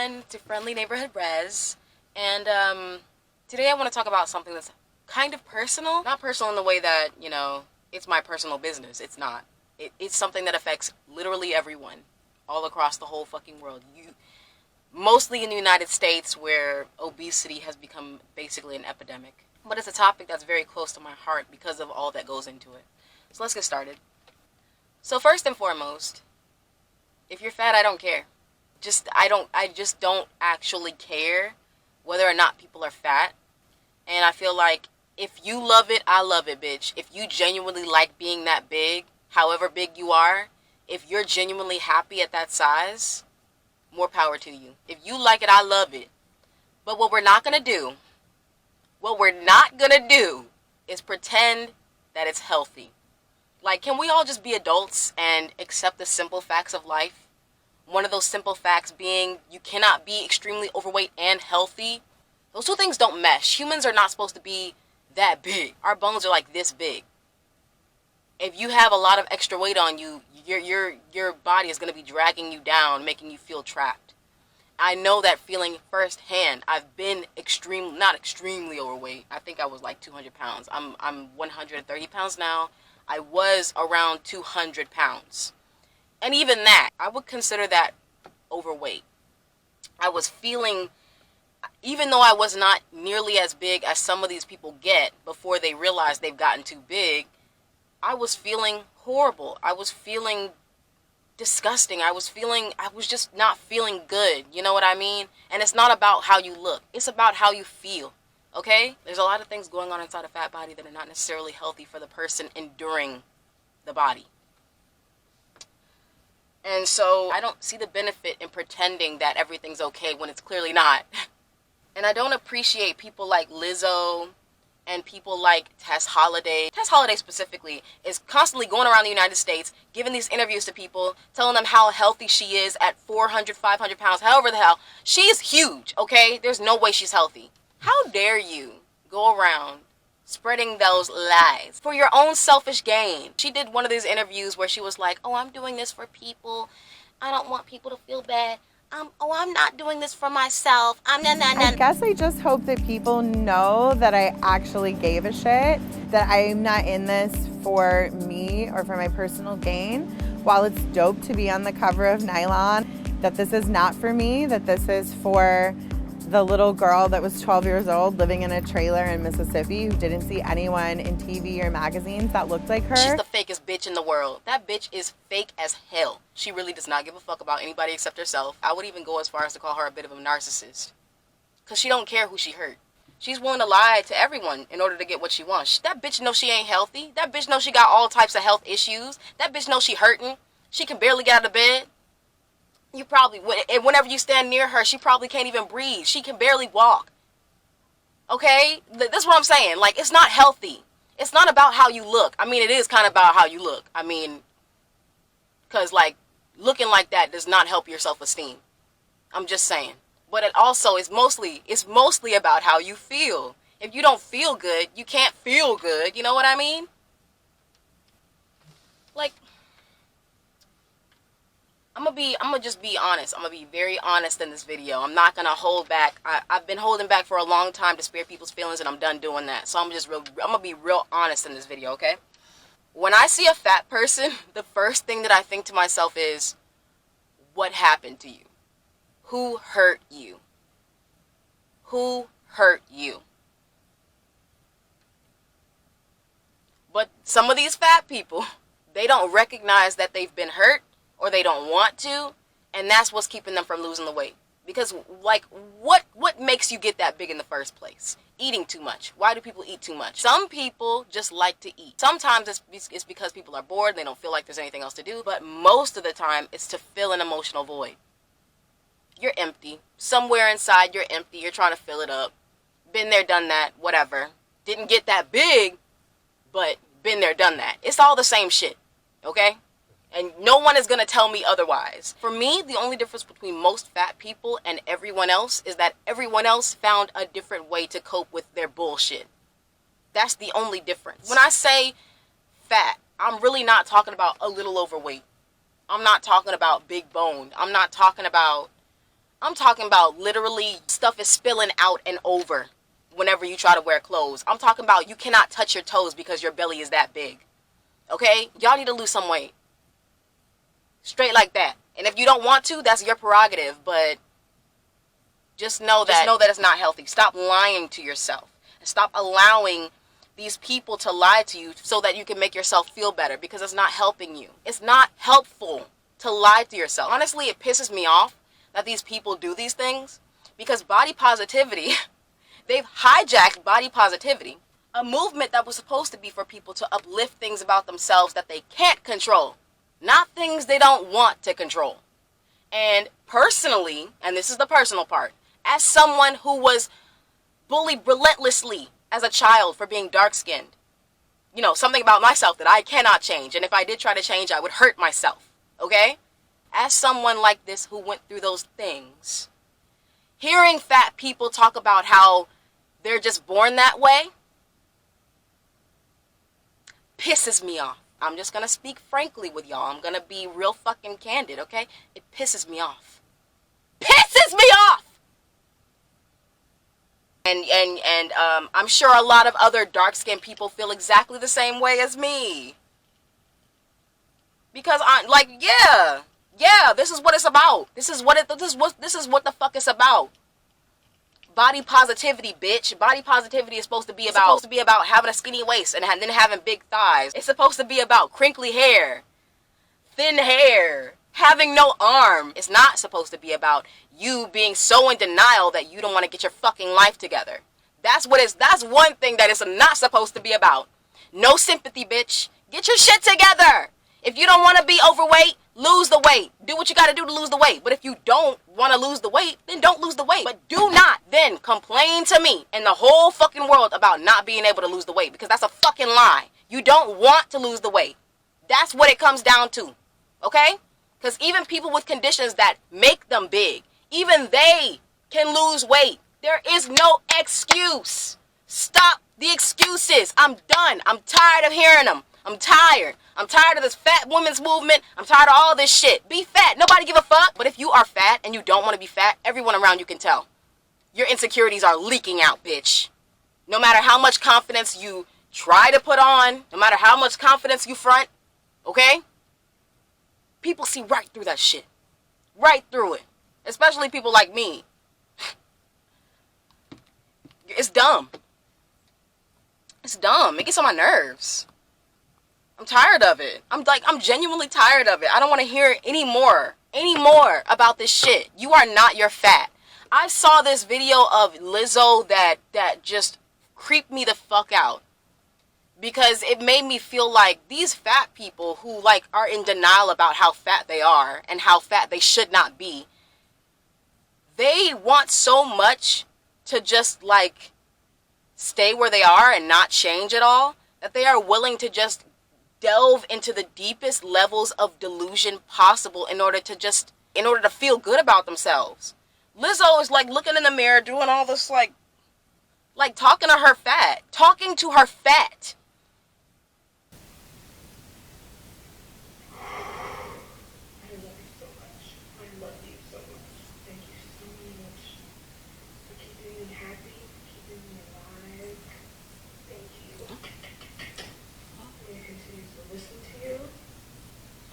everyone to Friendly Neighborhood Res, and today I want to talk about something that's kind of personal. Not personal in the way that, it's my personal business. It's not. It's something that affects literally everyone all across the whole fucking world. Mostly in the United States, where obesity has become basically an epidemic. But it's a topic that's very close to my heart because of all that goes into it. So let's get started. So first and foremost, if you're fat, I don't care. I just don't actually care whether or not people are fat. And I feel like if you love it, I love it, bitch. If you genuinely like being that big, however big you are, if you're genuinely happy at that size, more power to you. If you like it, I love it. But what we're not gonna do is pretend that it's healthy. Like, can we all just be adults and accept the simple facts of life? One of those simple facts being you cannot be extremely overweight and healthy. Those two things don't mesh. Humans are not supposed to be that big. Our bones are like this big. If you have a lot of extra weight on you, your body is going to be dragging you down, making you feel trapped. I know that feeling firsthand. I've been not extremely overweight. I think I was like 200 pounds. I'm 130 pounds now. I was around 200 pounds. And even that, I would consider that overweight. I was feeling, even though I was not nearly as big as some of these people get before they realize they've gotten too big, I was feeling horrible. I was feeling disgusting. I was just not feeling good. You know what I mean? And it's not about how you look. It's about how you feel. Okay? There's a lot of things going on inside a fat body that are not necessarily healthy for the person enduring the body. And so I don't see the benefit in pretending that everything's okay when it's clearly not. And I don't appreciate people like Lizzo and people like Tess Holliday. Tess Holliday specifically is constantly going around the United States, giving these interviews to people, telling them how healthy she is at 400, 500 pounds, however the hell. She's huge, okay? There's no way she's healthy. How dare you go around spreading those lies for your own selfish gain? She did one of these interviews where she was like, oh, I'm doing this for people. I don't want people to feel bad. I'm not doing this for myself. I guess I just hope that people know that I actually gave a shit, that I'm not in this for me or for my personal gain. While it's dope to be on the cover of Nylon, that this is not for me, that this is for the little girl that was 12 years old living in a trailer in Mississippi who didn't see anyone in TV or magazines that looked like her. She's the fakest bitch in the world. That bitch is fake as hell. She really does not give a fuck about anybody except herself. I would even go as far as to call her a bit of a narcissist. Because she don't care who she hurt. She's willing to lie to everyone in order to get what she wants. That bitch knows she ain't healthy. That bitch knows she got all types of health issues. That bitch knows she hurting. She can barely get out of bed. You probably, whenever you stand near her, she probably can't even breathe. She can barely walk. Okay? That's what I'm saying. Like, it's not healthy. It's not about how you look. I mean, it is kind of about how you look. I mean, because, like, looking like that does not help your self-esteem. I'm just saying. But it also is mostly about how you feel. If you don't feel good, you can't feel good. You know what I mean? Like, I'm gonna just be honest. I'm gonna be very honest in this video. I'm not gonna hold back. I've been holding back for a long time to spare people's feelings, and I'm done doing that. So I'm gonna be real honest in this video, okay? When I see a fat person, the first thing that I think to myself is, what happened to you? Who hurt you? Who hurt you? But some of these fat people, they don't recognize that they've been hurt, or they don't want to, and that's what's keeping them from losing the weight. Because, like, what makes you get that big in the first place? Eating too much. Why do people eat too much? Some people just like to eat. Sometimes it's because people are bored and they don't feel like there's anything else to do, but most of the time it's to fill an emotional void. You're empty. Somewhere inside you're empty. You're trying to fill it up. Been there, done that, whatever. Didn't get that big, but been there, done that. It's all the same shit, okay? And no one is going to tell me otherwise. For me, the only difference between most fat people and everyone else is that everyone else found a different way to cope with their bullshit. That's the only difference. When I say fat, I'm really not talking about a little overweight. I'm not talking about big boned. I'm not talking about I'm talking about literally stuff is spilling out and over whenever you try to wear clothes. I'm talking about you cannot touch your toes because your belly is that big. Okay? Y'all need to lose some weight. Straight like that. And if you don't want to, that's your prerogative, but just know that it's not healthy. Stop lying to yourself. And stop allowing these people to lie to you so that you can make yourself feel better, because it's not helping you. It's not helpful to lie to yourself. Honestly, it pisses me off that these people do these things, because body positivity, they've hijacked body positivity, a movement that was supposed to be for people to uplift things about themselves that they can't control, not things they don't want to control. And personally, and this is the personal part, as someone who was bullied relentlessly as a child for being dark-skinned, you know, something about myself that I cannot change, and if I did try to change, I would hurt myself, okay? As someone like this who went through those things, hearing fat people talk about how they're just born that way pisses me off. I'm just gonna speak frankly with y'all. I'm gonna be real fucking candid, okay? It pisses me off. Pisses me off! And I'm sure a lot of other dark-skinned people feel exactly the same way as me. Because I'm like, yeah, this is what it's about. This is what the fuck it's about. Body positivity, bitch. Body positivity is supposed to be about having a skinny waist and then having big thighs. It's supposed to be about crinkly hair, thin hair, having no arm. It's not supposed to be about you being so in denial that you don't want to get your fucking life together. That's one thing that it's not supposed to be about. No sympathy, bitch. Get your shit together. If you don't want to be overweight, lose the weight. Do what you got to do to lose the weight. But if you don't want to lose the weight, then don't lose the weight. But do not then complain to me and the whole fucking world about not being able to lose the weight, because that's a fucking lie. You don't want to lose the weight. That's what it comes down to. Okay? Because even people with conditions that make them big, even they can lose weight. There is no excuse. Stop the excuses. I'm done. I'm tired of hearing them. I'm tired. I'm tired of this fat women's movement. I'm tired of all this shit. Be fat. Nobody give a fuck. But if you are fat and you don't want to be fat, everyone around you can tell. Your insecurities are leaking out, bitch. No matter how much confidence you try to put on, no matter how much confidence you front, okay? People see right through that shit. Right through it. Especially people like me. It's dumb. It's dumb. It gets on my nerves. I'm tired of it. I'm genuinely tired of it. I don't want to hear any more about this shit. You are not your fat. I saw this video of Lizzo that just creeped me the fuck out, because it made me feel like these fat people who like are in denial about how fat they are and how fat they should not be, they want so much to just like stay where they are and not change at all, that they are willing to just delve into the deepest levels of delusion possible in order to feel good about themselves. Lizzo is like looking in the mirror doing all this like talking to her fat.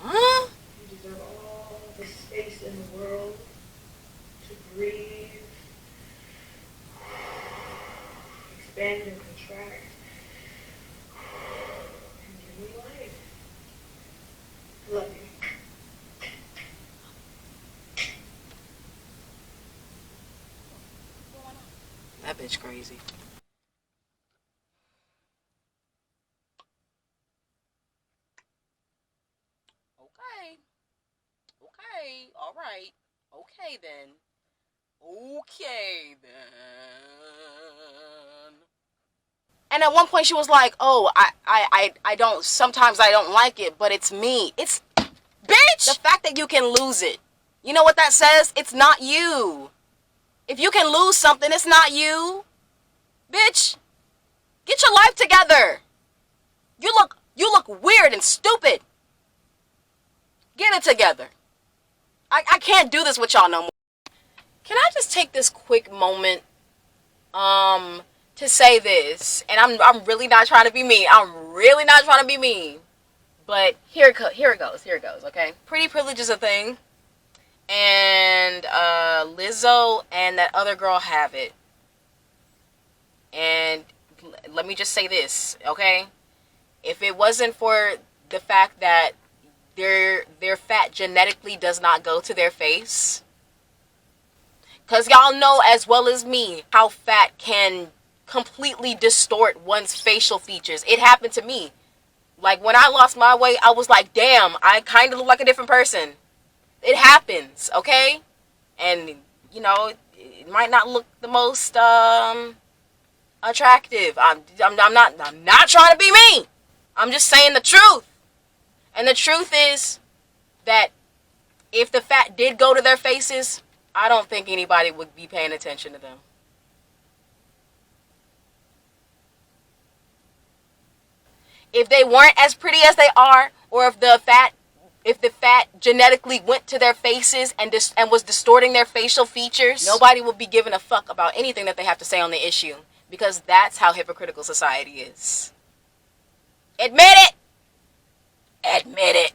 Huh? You deserve all the space in the world to breathe, expand and contract, and give me life. Love you. That bitch crazy. Okay, all right. Okay then. And at one point she was like, "Oh, I don't. Sometimes I don't like it, but it's me. It's bitch. The fact that you can lose it. You know what that says? It's not you. If you can lose something, it's not you, bitch. Get your life together. You look weird and stupid. Get it together. I can't do this with y'all no more. Can I just take this quick moment to say this? And I'm really not trying to be mean. I'm really not trying to be mean. But here it goes, okay? Pretty privilege is a thing. And Lizzo and that other girl have it. And let me just say this, okay? If it wasn't for the fact that their fat genetically does not go to their face, because y'all know as well as me how fat can completely distort one's facial features. It happened to me. Like, when I lost my weight, I was like, damn, I kind of look like a different person. It happens, okay? And, you know, it might not look the most attractive. I'm not trying to be mean. I'm just saying the truth. And the truth is that if the fat did go to their faces, I don't think anybody would be paying attention to them. If they weren't as pretty as they are, or if the fat genetically went to their faces and was distorting their facial features, nobody would be giving a fuck about anything that they have to say on the issue, because that's how hypocritical society is. Admit it. Admit it.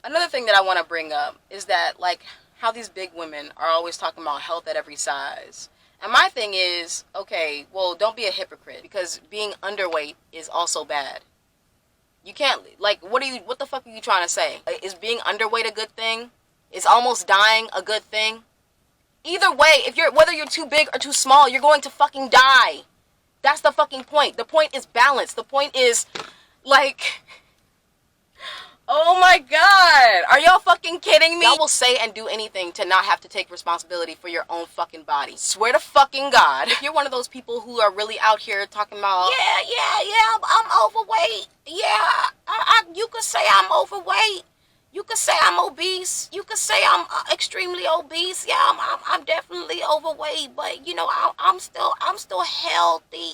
Another thing that I want to bring up is that, like, how these big women are always talking about health at every size. And my thing is, okay, well, don't be a hypocrite, because being underweight is also bad. You can't, like, what the fuck are you trying to say? Is being underweight a good thing? Is almost dying a good thing? Either way, whether you're too big or too small, you're going to fucking die. That's the fucking point. The point is balance. The point is, like, oh my god, are y'all fucking kidding me? Y'all will say and do anything to not have to take responsibility for your own fucking body. Swear to fucking God. If you're one of those people who are really out here talking about, yeah, I'm overweight. Yeah, you could say I'm overweight. You could say I'm obese. You could say I'm extremely obese. Yeah, I'm definitely overweight, but you know, I'm still healthy.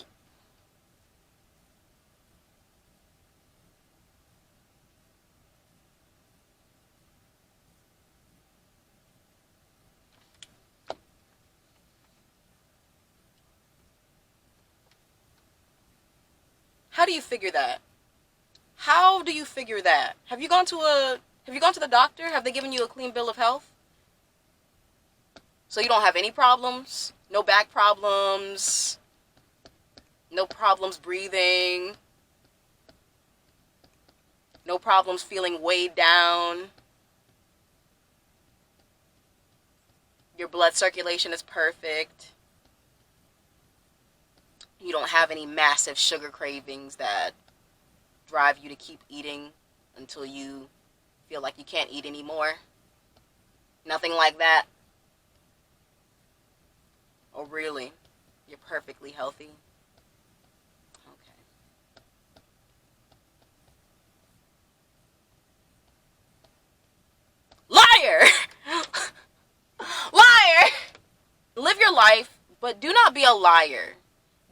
How do you figure that? How do you figure that? Have you gone to the doctor? Have they given you a clean bill of health? So you don't have any problems? No back problems? No problems breathing? No problems feeling weighed down? Your blood circulation is perfect? You don't have any massive sugar cravings that drive you to keep eating until you feel like you can't eat anymore? Nothing like that? Oh, really? You're perfectly healthy? Okay. Liar! Liar! Live your life, but do not be a liar.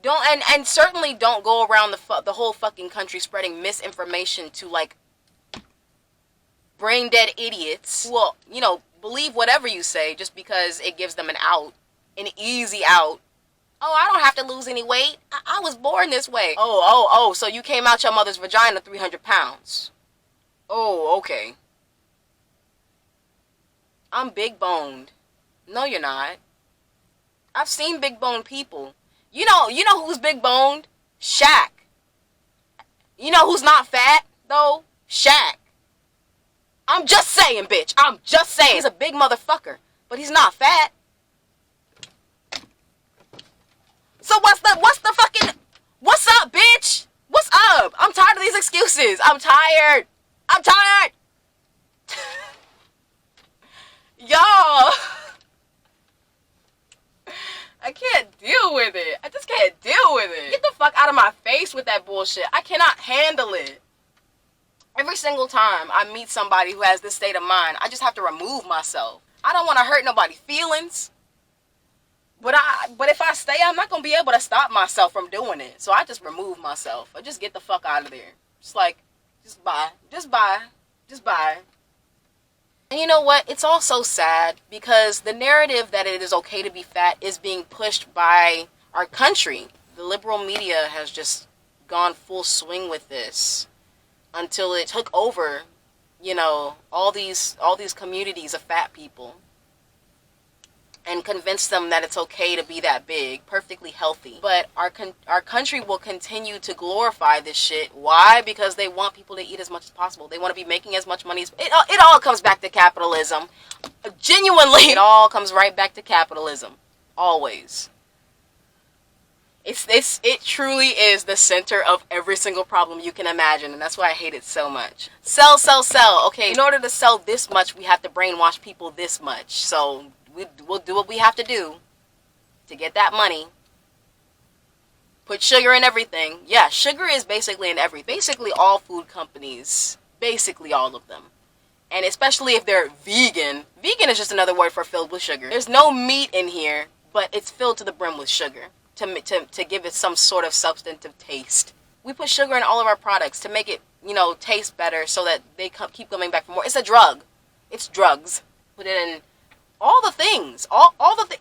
Don't and certainly don't go around the whole fucking country spreading misinformation to, like, brain dead idiots who will, you know, believe whatever you say just because it gives them an out, an easy out. Oh, I don't have to lose any weight. I was born this way. Oh, so you came out your mother's vagina 300 pounds. Oh, okay. I'm big boned. No, you're not. I've seen big boned people. You know who's big boned? Shaq. You know who's not fat, though? Shaq. I'm just saying, bitch. I'm just saying. He's a big motherfucker, but he's not fat. So what's up, bitch? What's up? I'm tired of these excuses. I'm tired. Y'all. I can't deal with it. I just can't deal with it. Get the fuck out of my face with that bullshit. I cannot handle it. Every single time I meet somebody who has this state of mind, I just have to remove myself. I don't want to hurt nobody's feelings. But if I stay, I'm not going to be able to stop myself from doing it. So I just remove myself. I just get the fuck out of there. Just like, just bye. Just bye. Just bye. And you know what? It's all so sad because the narrative that it is okay to be fat is being pushed by our country. The liberal media has just gone full swing with this until it took over, all these communities of fat people and convinced them that it's okay to be that big, perfectly healthy. But our country will continue to glorify this shit. Why? Because they want people to eat as much as possible. They want to be making as much money as... It all comes back to capitalism. Genuinely, it all comes right back to capitalism. Always. It truly is the center of every single problem you can imagine, and that's why I hate it so much. Sell, sell, sell. Okay, in order to sell this much, we have to brainwash people this much. So we'll do what we have to do to get that money. Put sugar in everything. Yeah, sugar is basically in everything. Basically all food companies. Basically all of them. And especially if they're vegan. Vegan is just another word for filled with sugar. There's no meat in here, but it's filled to the brim with sugar. To give it some sort of substantive taste. We put sugar in all of our products to make it, taste better so that they keep coming back for more. It's a drug. It's drugs. Put it in all the things.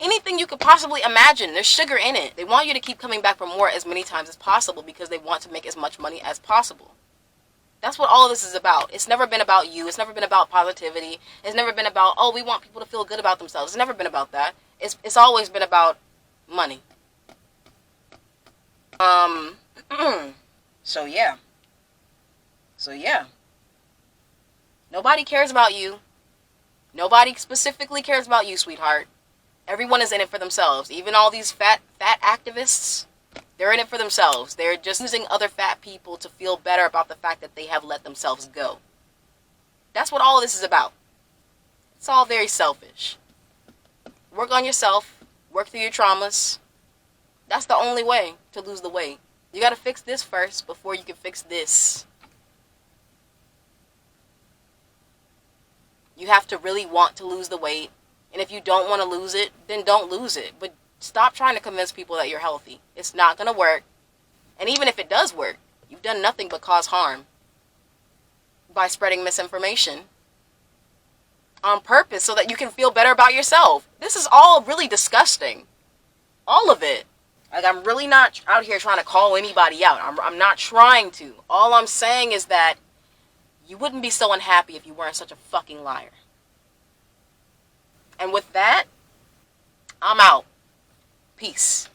Anything you could possibly imagine. There's sugar in it. They want you to keep coming back for more as many times as possible because they want to make as much money as possible. That's what all of this is about. It's never been about you. It's never been about positivity. It's never been about, oh, we want people to feel good about themselves. It's never been about that. It's always been about money. So yeah. Nobody cares about you. Nobody specifically cares about you, sweetheart. Everyone is in it for themselves. Even all these fat activists, they're in it for themselves. They're just using other fat people to feel better about the fact that they have let themselves go. That's what all of this is about. It's all very selfish. Work on yourself. Work through your traumas. That's the only way to lose the weight. You gotta fix this first before you can fix this. You have to really want to lose the weight. And if you don't want to lose it, then don't lose it. But stop trying to convince people that you're healthy. It's not gonna work. And even if it does work, you've done nothing but cause harm by spreading misinformation on purpose so that you can feel better about yourself. This is all really disgusting. All of it. Like, I'm really not out here trying to call anybody out. I'm not trying to. All I'm saying is that you wouldn't be so unhappy if you weren't such a fucking liar. And with that, I'm out. Peace.